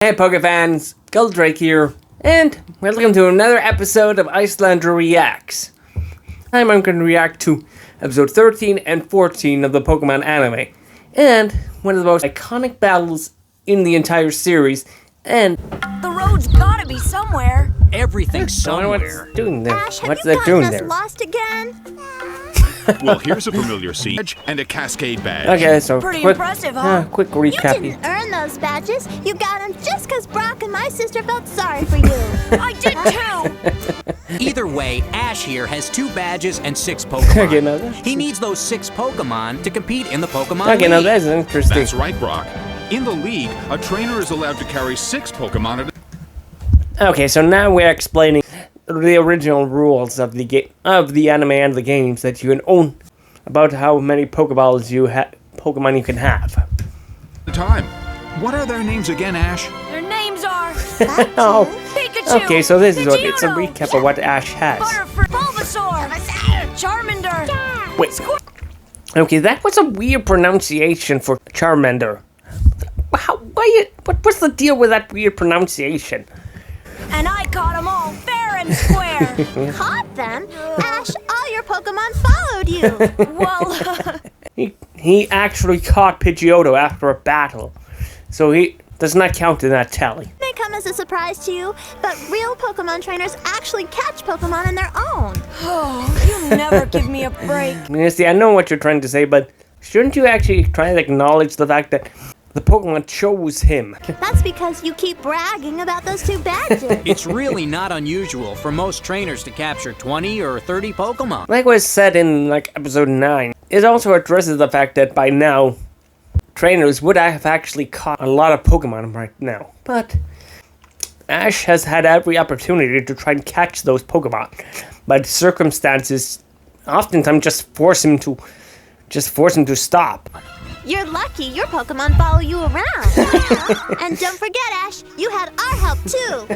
Hey Poke fans, Goldrake here, and welcome to another episode of Icelander Reacts. I'm going to react to episode 13 and 14 of the Pokemon anime, and one of the most iconic battles in the entire series, and... The road's gotta be somewhere. Everything's somewhere. What's doing there? Ash, What's have that you doing gotten us there? lost again? Well, here's a familiar siege and a cascade badge. Okay, so Pretty quick, impressive, huh? quick You recap. didn't earn those badges. You got them just because Brock and my sister felt sorry for you. I did too. Either way, Ash here has 2 badges and 6 Pokemon. Okay, now that's... He needs those 6 Pokemon to compete in the Pokemon Okay, now League. that's interesting. That's right, Brock. In the league, a trainer is allowed to carry 6 Pokemon at a... Okay, so now we're explaining the original rules of the game, of the anime and the games that you can own, about how many Pokeballs Pokemon you can have. time. What are their names again, Ash? Their names are Oh, Pikachu. okay, so this is what it's a Pidgeotto, recap of what Ash has. Butterfree, Bulbasaur, Charmander. Wait, okay, that was a weird pronunciation for Charmander. What's the deal with that weird pronunciation? And I caught them all fair and square. Caught them? Ash, all your Pokemon followed you. Well, He actually caught Pidgeotto after a battle, so he does not count in that tally. May come as a surprise to you, but real Pokemon trainers actually catch Pokemon on their own. oh, you never give me a break. I mean, see, I know what you're trying to say, but shouldn't you actually try to acknowledge the fact that the Pokemon chose him? That's because you keep bragging about those 2 badges. It's really not unusual for most trainers to capture 20 or 30 Pokemon. Like was said in like episode 9, it also addresses the fact that by now, trainers would have actually caught a lot of Pokemon right now. But Ash has had every opportunity to try and catch those Pokemon, but circumstances oftentimes just force him to stop. You're lucky your Pokemon follow you around. And don't forget, Ash, you had our help too.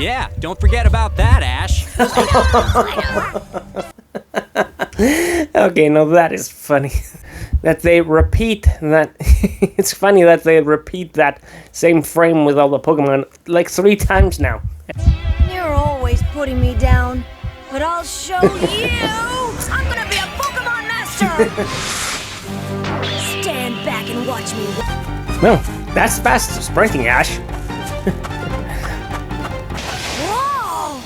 Yeah, don't forget about that, Ash. Okay, no, that is funny. That they repeat that. It's funny that they repeat that same frame with all the Pokemon like 3 times now. You're always putting me down, but I'll show you. I'm gonna be a Pokemon master. Stand back and watch me. No, that's fast sprinting, Ash. Whoa!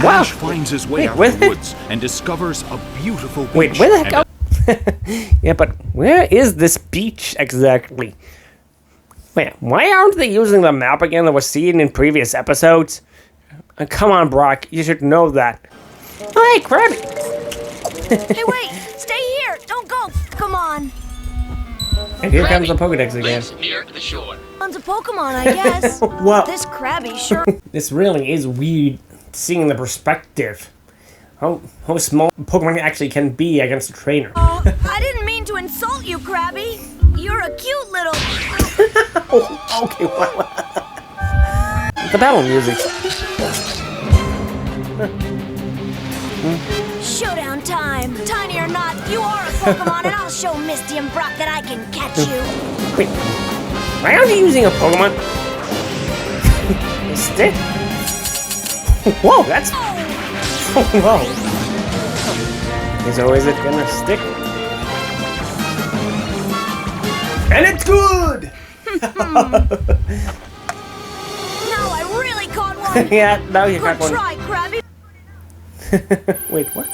Wow. Ash finds his way out wait, of the woods and discovers a beautiful beach. Wait, where the heck? and Yeah, but where is this beach exactly? Wait, why aren't they using the map again that was seen in previous episodes? Come on, Brock, you should know that. Oh, hey, Krabby! Hey, wait! Stay here! Don't go! Come on! And here comes the Pokedex again. Near the shore. Tons of Pokemon, I guess. Well, This Krabby sure. this really is weird, seeing the perspective. How small Pokemon actually can be against a trainer. Oh, I didn't mean to insult you, Krabby. You're a cute little. Oh, okay, well. The battle music. Showdown time! Tiny or not, you are a Pokemon, and I'll show Misty and Brock that I can catch you. Wait, why are you using a Pokemon? A stick? Whoa, that's... Oh, whoa. So is it gonna stick? And it's good! Now I really caught one. Yeah, now you Good got one. try, Krabby. Wait, what?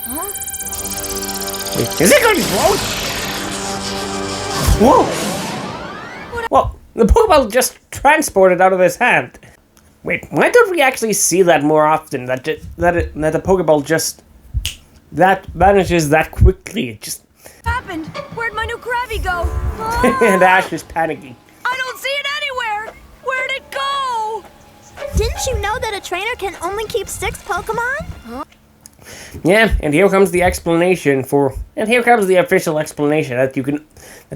Wait, is it going to explode? Whoa! Well, the Pokeball just transported out of his hand. Wait, why don't we actually see that more often? That the Pokeball just that vanishes that quickly. It just Happened? Where'd my new Krabby go? and Ash is panicking. I don't see it anywhere. Where'd it go? Didn't you know that a trainer can only keep 6 Pokemon? Yeah, and here comes the explanation and here comes the official explanation that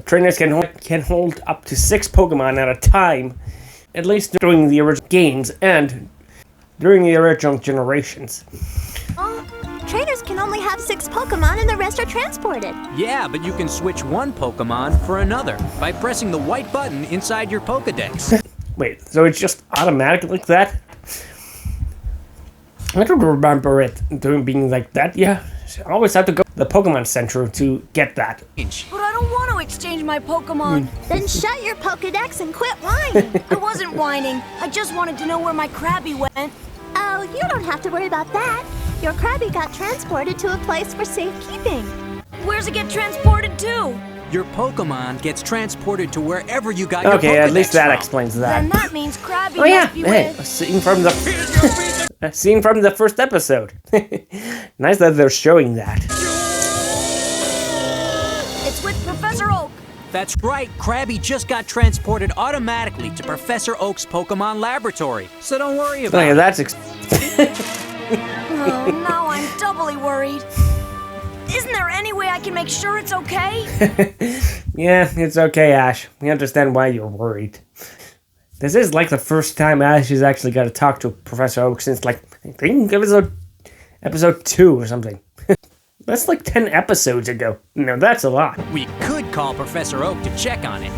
trainers can hold up to 6 Pokemon at a time, at least during the original games and during the original generations. Trainers can only have 6 Pokemon and the rest are transported. Yeah, but you can switch one Pokemon for another by pressing the white button inside your Pokedex. Wait, so it's just automatic like that? I don't remember it being like that. Yeah, I always have to go to the Pokemon Center to get that. But I don't want to exchange my Pokemon. Then shut your Pokedex and quit whining. I wasn't whining. I just wanted to know where my Krabby went. Oh, you don't have to worry about that. Your Krabby got transported to a place for safekeeping. Where's it get transported to? Your Pokemon gets transported to wherever you got your Okay, at least Pokedex that from. explains that. Then that means Krabby Oh yeah, must be hey, with... a scene from the a scene from the first episode. Nice that they're showing that. It's with Professor Oak. That's right, Krabby just got transported automatically to Professor Oak's Pokemon Laboratory. So don't worry Oh about yeah, it. that's Oh, now I'm doubly worried. Isn't there any way I can make sure it's okay? yeah, it's okay, Ash. We understand why you're worried. This is like the first time Ash has actually got to talk to Professor Oak since, like, I think episode 2 or something. That's like 10 episodes ago. No, that's a lot. We could call Professor Oak to check on it,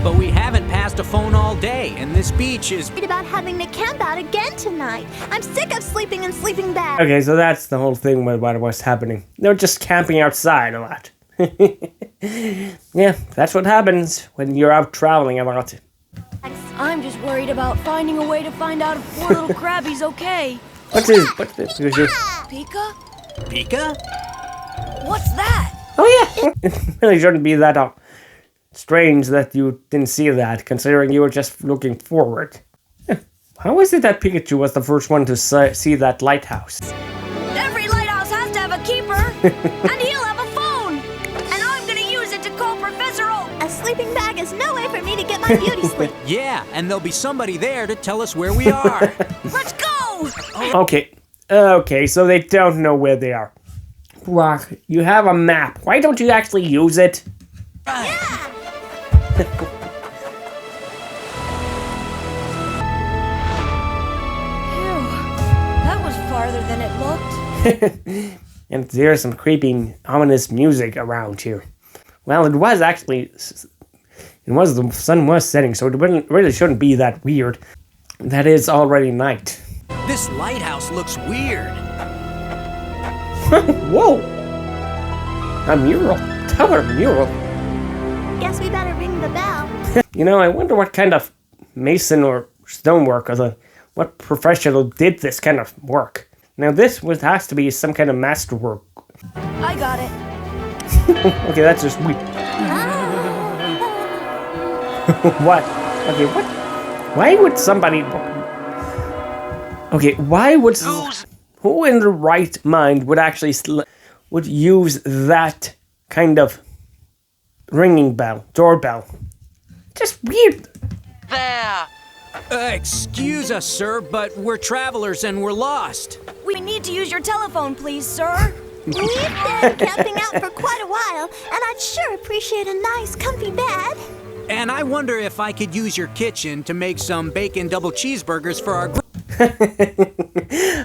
but we haven't passed a phone all day, and this beach is... Worried about having to camp out again tonight. I'm sick of sleeping in sleeping bags. Okay, so that's the whole thing with what was happening. They're just camping outside a lot. Yeah, that's what happens when you're out traveling a lot. I'm just worried about finding a way to find out if poor little Krabby's okay. What's this? Pika? Pika? What's that? Oh yeah, it really shouldn't be that strange that you didn't see that, considering you were just looking forward. How is it that Pikachu was the first one to see that lighthouse? Every lighthouse has to have a keeper, and he'll have a phone. And I'm gonna use it to call Professor Oak. A sleeping bag is no way for me to get my beauty sleep. Yeah, and there'll be somebody there to tell us where we are. Let's go! Okay, so they don't know where they are. Brock, you have a map. Why don't you actually use it? That was farther than it looked. And there's some creeping, ominous music around here. Well, it was actually... the sun was setting, so it really shouldn't be that weird. That is already night. This lighthouse looks weird. Whoa! A mural. Tower mural. Guess we better ring the bell. You know, I wonder what kind of mason or stonework or what professional did this kind of work. Now this has to be some kind of masterwork. I got it. Okay, that's just weird. What? Okay, what? Why would somebody... Okay, why would... Who in the right mind would actually... would use that kind of ringing bell, doorbell? Just weird. There! Excuse us, sir, but we're travelers and we're lost. We need to use your telephone, please, sir. We've been camping out for quite a while, and I'd sure appreciate a nice, comfy bed. And I wonder if I could use your kitchen to make some bacon double cheeseburgers for our...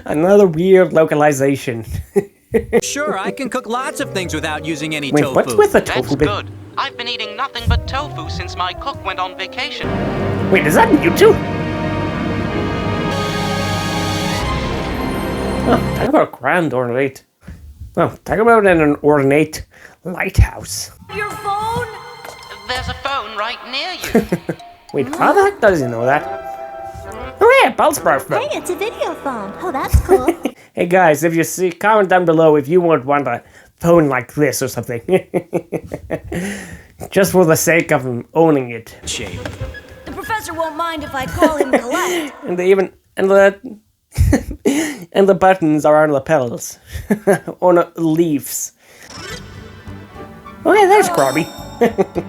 Another weird localization. Sure, I can cook lots of things without using any Wait, tofu. what's with the That's tofu bit? good. I've been eating nothing but tofu since my cook went on vacation. Wait, is that you too? Oh, talk about grand ornate. Oh, talk about an ornate lighthouse. Your phone? There's a phone right near you. Wait, how the heck does he know that? Oh yeah, Bellsprout phone. Hey, it's a video phone. Oh, that's cool. Hey guys, if you see, comment down below if you would want a phone like this or something. Just for the sake of owning it. Shape. The professor won't mind if I call him Colette. And they even and the and the buttons are on the pedals. On the leaves. Oh yeah, there's Krabby.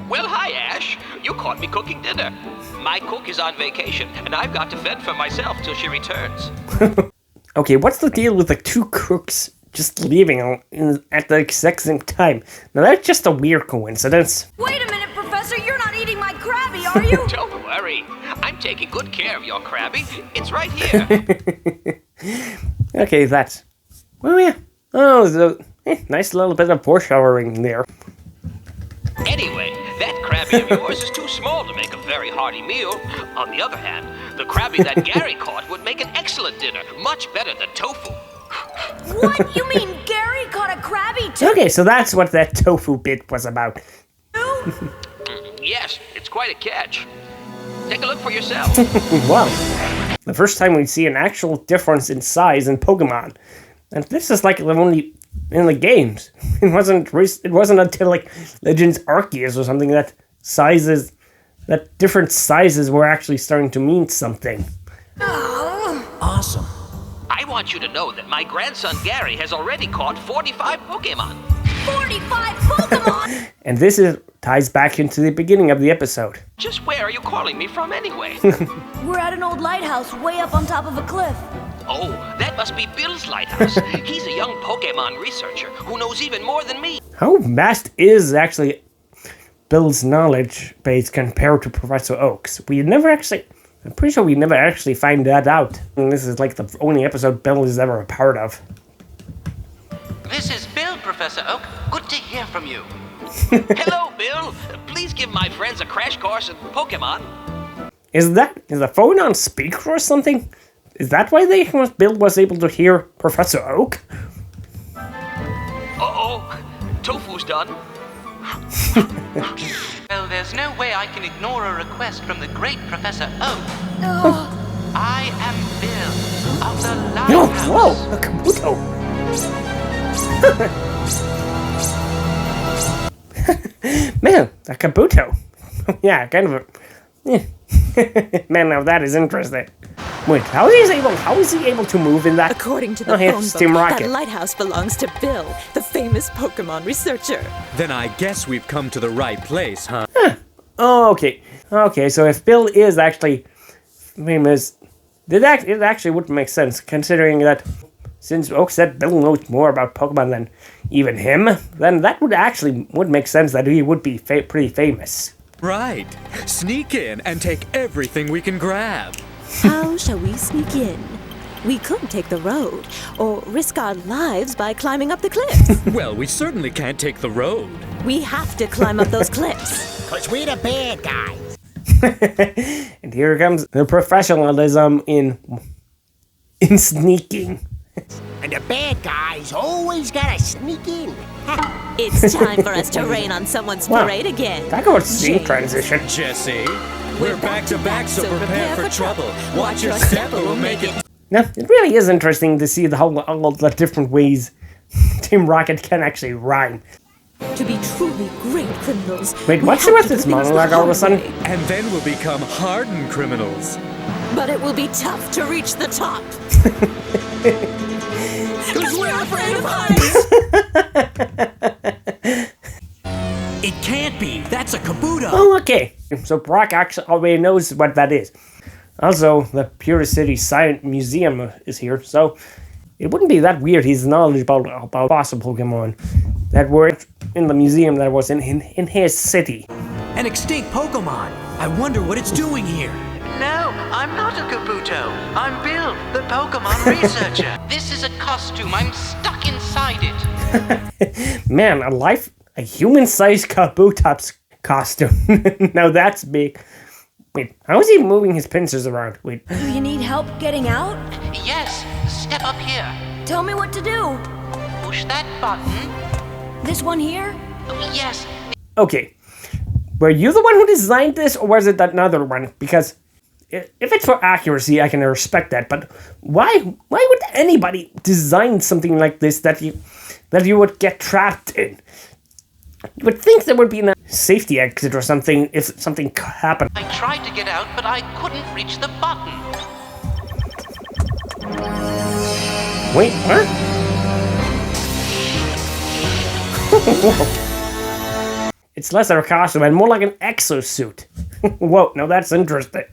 Well, hi, Ash. You caught me cooking dinner. My cook is on vacation, and I've got to fend for myself till she returns. Okay, what's the deal with the two cooks just leaving at the exact same time? Now that's just a weird coincidence. Wait a minute, Professor. You're not eating my Krabby, are you? Don't worry. I'm taking good care of your Krabby. It's right here. Okay, that's... Oh yeah. Oh, nice little bit of foreshadowing there. Anyway, that Krabby Krabby of yours is too small to make a very hearty meal. On the other hand, the Krabby that Gary caught would make an excellent dinner, much better than tofu. What? You mean Gary caught a Krabby too? Okay, so that's what that tofu bit was about. Yes, it's quite a catch. Take a look for yourself. Wow. The first time we see an actual difference in size in Pokemon. And this is like only in the games. It wasn't until like Legends Arceus or something that different sizes were actually starting to mean something. Awesome. I want you to know that my grandson Gary has already caught 45 Pokemon. 45 Pokemon? And ties back into the beginning of the episode. Just where are you calling me from anyway? We're at an old lighthouse way up on top of a cliff. Oh, that must be Bill's lighthouse. He's a young Pokemon researcher who knows even more than me. How vast is actually Bill's knowledge base compared to Professor Oak's? I'm pretty sure we never actually find that out. And this is like the only episode Bill is ever a part of. This is Bill, Professor Oak. Good to hear from you. Hello, Bill. Please give my friends a crash course in Pokemon. Is the phone on speaker or something? Is that why Bill was able to hear Professor Oak? Uh-oh. Tofu's done. Well, there's no way I can ignore a request from the great Professor Oak. I am Bill of the No, Lighthouse. whoa, a Kabuto. Man, a Kabuto. Yeah, kind of a... Man, now that is interesting. Wait, how is he able to move in that? According to the yeah, phone Steam book, Rocket. that lighthouse belongs to Bill, the famous Pokemon researcher. Then I guess we've come to the right place, huh? Oh, okay. Okay, so if Bill is actually famous, it actually would make sense, considering that since Oak said Bill knows more about Pokemon than even him, then that would make sense that he would be pretty famous. Right. Sneak in and take everything we can grab. How shall we sneak in? We could take the road, or risk our lives by climbing up the cliffs. Well, we certainly can't take the road. We have to climb up those cliffs. 'Cause we're the bad guys. And here comes the professionalism in sneaking. And the bad guys always gotta sneak in. It's time for us to rain on someone's Wow. parade again. Talk about scene James. transition. Jesse, we're back to back, so prepare for trouble. Watch your step or we'll make it. Now, it really is interesting to see all the different ways Team Rocket can actually rhyme. To be truly great criminals. Wait, we what's have with to do this things monologue the all of a hard sudden? way. And then we'll become hardened criminals. But it will be tough to reach the top. Because we're afraid of heights. It can't be. That's a Kabuto. Oh, okay. So Brock actually already knows what that is. Also, the Pure City Science Museum is here, so it wouldn't be that weird he's knowledgeable about fossil Pokemon that were in the museum that was in his city. An extinct Pokemon. I wonder what it's doing here. No, I'm not a Kabuto. I'm Bill, the Pokemon researcher. This is a costume. I'm stuck inside it. Man, a human-sized Kabutops costume. Now that's big. Wait, how is he moving his pincers around? Wait. Do you need help getting out? Yes, step up here. Tell me what to do. Push that button. This one here? Yes. Okay. Were you the one who designed this, or was it another one? Because if it's for accuracy, I can respect that. But why would anybody design something like this that you would get trapped in? You would think there would be a safety exit or something if something happened. I tried to get out, but I couldn't reach the button. Wait, what? It's less of a costume and more like an exosuit. Whoa, now that's interesting.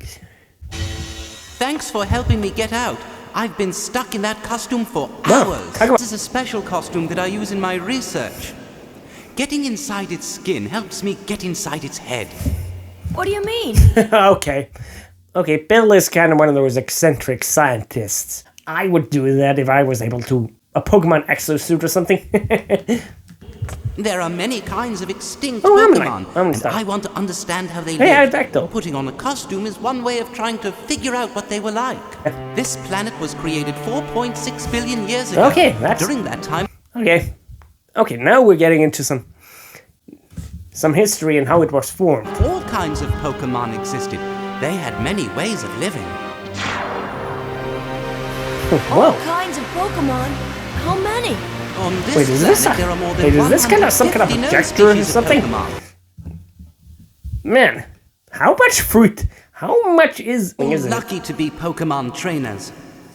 Thanks for helping me get out. I've been stuck in that costume for Wow, hours. talk about- This is a special costume that I use in my research. Getting inside its skin helps me get inside its head. What do you mean? Okay, Bill is kind of one of those eccentric scientists. I would do that if I was able to. A Pokemon exosuit or something. There are many kinds of extinct Oh, Pokemon, I'm and sorry. I want to understand how they Hey, live. Dactyl. Putting on a costume is one way of trying to figure out what they were like. This planet was created 4.6 billion years ago. Okay, that's... During that time... Okay. Okay, now we're getting into some history and how it was formed. All kinds of Pokemon existed. They had many ways of living. All kinds of Pokemon? How many? On this Wait, is this planet, there are more than wait, is this kind of some kind of 150 known projector or species of something? Pokemon. Man, how much fruit? How much is it? Lucky to be Pokemon trainers.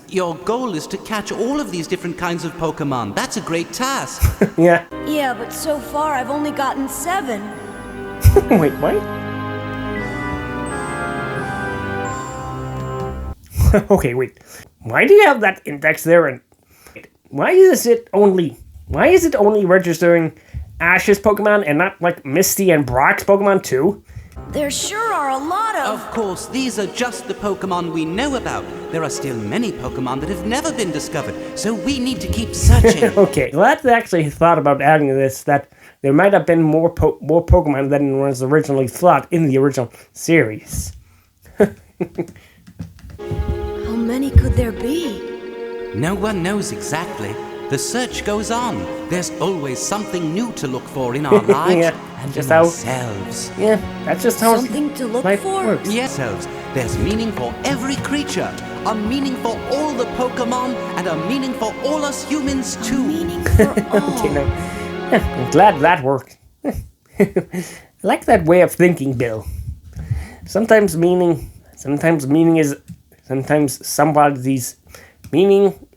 Your goal is to catch all of these different kinds of Pokemon. That's a great task. Yeah. Yeah, but so far I've only gotten 7. Wait, what? Okay, wait. Why do you have that index there? And why is it only registering Ash's Pokemon and not like Misty and Brock's Pokemon too? There sure are a lot of... Of course, these are just the Pokemon we know about. There are still many Pokemon that have never been discovered, so we need to keep searching. Okay, well, I actually thought about adding this, that there might have been more Pokemon than was originally thought in the original series. How many could there be? No one knows exactly. The search goes on. There's always something new to look for in our lives Yeah, and just in how- ourselves. Yeah, that's just how Something to look life for? works. Yes, selves. There's meaning for every creature. A meaning for all the Pokemon, and a meaning for all us humans too. Meaning for all. Okay, no. I'm glad that worked. I like that way of thinking, Bill. Sometimes meaning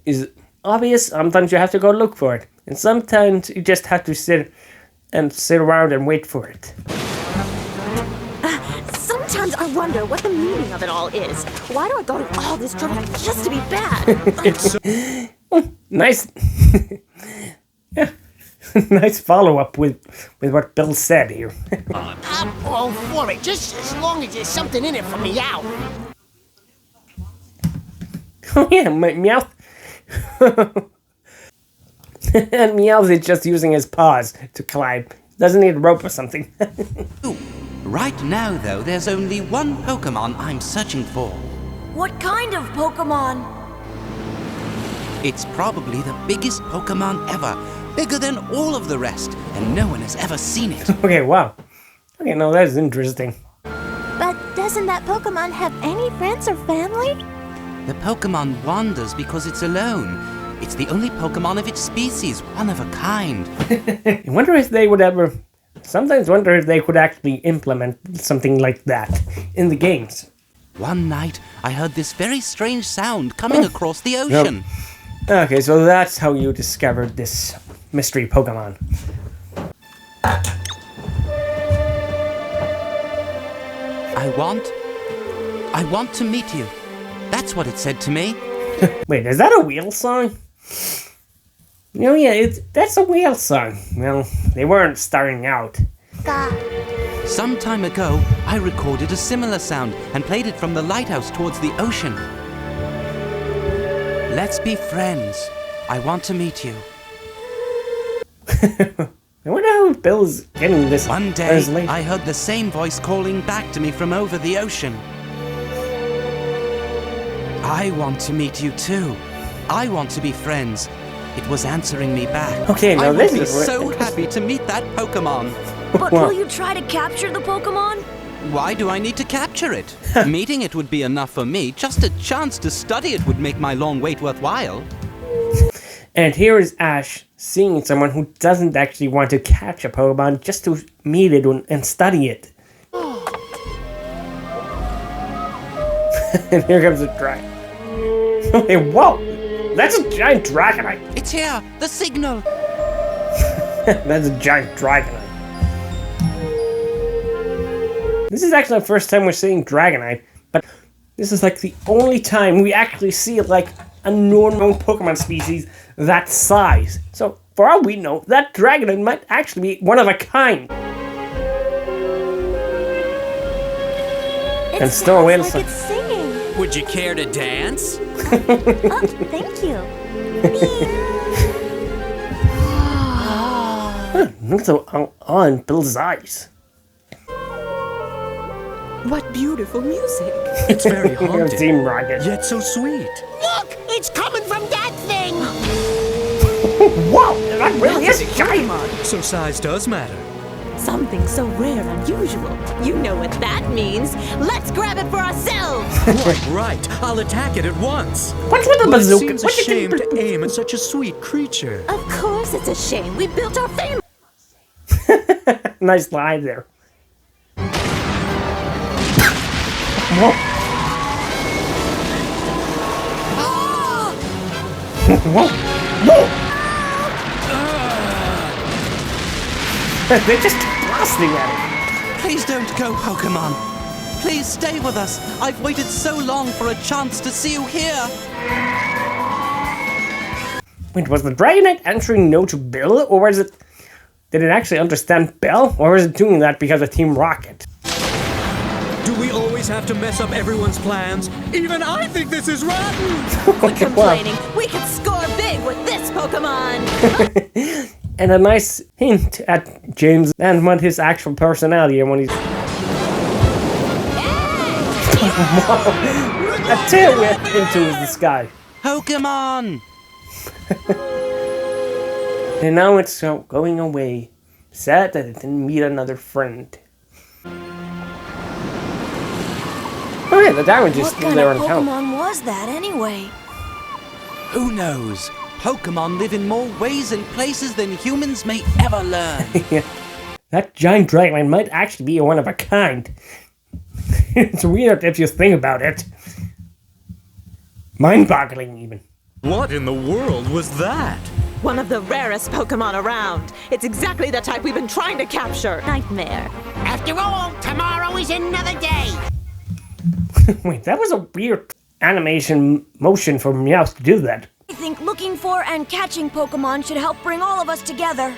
is obvious. Sometimes you have to go look for it, and sometimes you just have to sit around and wait for it. Sometimes I wonder what the meaning of it all is. Why do I go to all this trouble just to be bad? Nice, yeah, nice follow up with what Bill said here. I'm all for it, just as long as there's something in it for me out. Oh yeah, Meowth. And Meowth is just using his paws to climb. Doesn't need a rope or something. Ooh. Right now, though, there's only one Pokemon I'm searching for. What kind of Pokemon? It's probably the biggest Pokemon ever. Bigger than all of the rest, and no one has ever seen it. Okay, wow. Okay, no, that's interesting. But doesn't that Pokemon have any friends or family? The Pokemon wanders because it's alone. It's the only Pokemon of its species, one of a kind. I wonder if they would ever... Sometimes wonder if they could actually implement something like that in the games. One night, I heard this very strange sound coming across the ocean. Okay, so that's how you discovered this mystery Pokemon. I want to meet you. That's what it said to me. Wait, is that a whale song? Oh yeah, that's a whale song. Well, they weren't starting out. Some time ago, I recorded a similar sound and played it from the lighthouse towards the ocean. Let's be friends. I want to meet you. I wonder how Bill's getting this. One day, translation. I heard the same voice calling back to me from over the ocean. I want to meet you too. I want to be friends. It was answering me back. Okay, now I would this be is so happy to meet that Pokemon. But will you try to capture the Pokemon? Why do I need to capture it? Meeting it would be enough for me. Just a chance to study it would make my long wait worthwhile. And here is Ash seeing someone who doesn't actually want to catch a Pokemon, just to meet it and study it. And here comes a dragon. Hey, whoa! That's a giant Dragonite! It's here! The signal! That's a giant Dragonite. This is actually the first time we're seeing Dragonite, but this is like the only time we actually see like a normal Pokemon species that size. So, for all we know, that Dragonite might actually be one of a kind. It And still a whale sounds song. like it's singing. Would you care to dance? Oh, thank you. Look so on Bill's eyes. What beautiful music. It's very haunted, Team Rocket. yet so sweet. Look! It's coming from that thing! Whoa! That really is a giant. So size does matter. Something so rare and unusual. You know what that means. Let's grab it for ourselves. Right. I'll attack it at once. What's with the But it bazooka? seems a shame to aim at such a sweet creature. Of course it's a shame. We built our family. Nice line there. Whoa. Whoa. Whoa. They're just blasting at it. Please don't go, Pokemon. Please stay with us. I've waited so long for a chance to see you here. Wait, was the Dragonite answering no to Bill, or was it... Did it actually understand Bill, or was it doing that because of Team Rocket? Do we always have to mess up everyone's plans? Even I think this is rotten! Quit complaining. We could score big with this Pokemon. And a nice hint at James and what his actual personality and when he's... A tail whip into the sky. Pokemon! And now it's going away. Sad that it didn't meet another friend. Oh yeah, the diamond is What still kind there of on town. Pokemon was that anyway? Who knows? Pokemon live in more ways and places than humans may ever learn. That giant dragon might actually be one of a kind. It's weird if you think about it. Mind-boggling, even. What in the world was that? One of the rarest Pokemon around. It's exactly the type we've been trying to capture. Nightmare. After all, tomorrow is another day! Wait, that was a weird animation motion for Meowth to do that. I think looking for and catching Pokemon should help bring all of us together.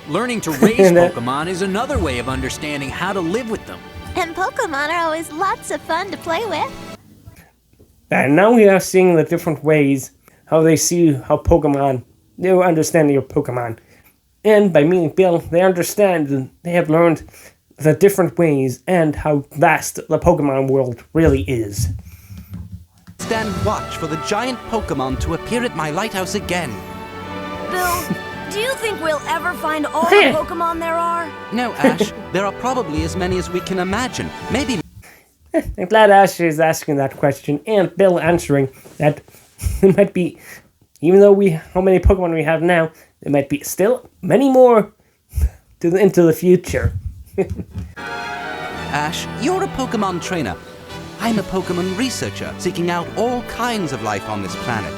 Learning to raise Pokemon is another way of understanding how to live with them. And Pokemon are always lots of fun to play with. And now we are seeing the different ways how they see how Pokemon, their understanding of Pokemon. And by meeting Bill, they understand and they have learned the different ways and how vast the Pokemon world really is. Stand watch for the giant Pokemon to appear at my lighthouse again. Bill, do you think we'll ever find all the Pokemon there are? No, Ash. There are probably as many as we can imagine. Maybe... I'm glad Ash is asking that question and Bill answering that it might be, even though how many Pokemon we have now, there might be still many more into the future. Ash, you're a Pokemon trainer. I'm a Pokemon researcher, seeking out all kinds of life on this planet.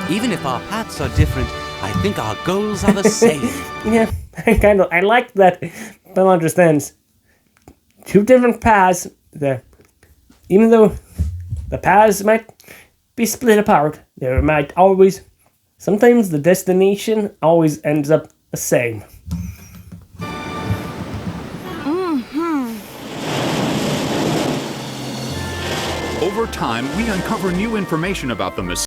Even if our paths are different, I think our goals are the same. Yeah, I like that Bill understands. Two different paths, even though the paths might be split apart, there might always, sometimes the destination always ends up the same. Over time, we uncover new information about the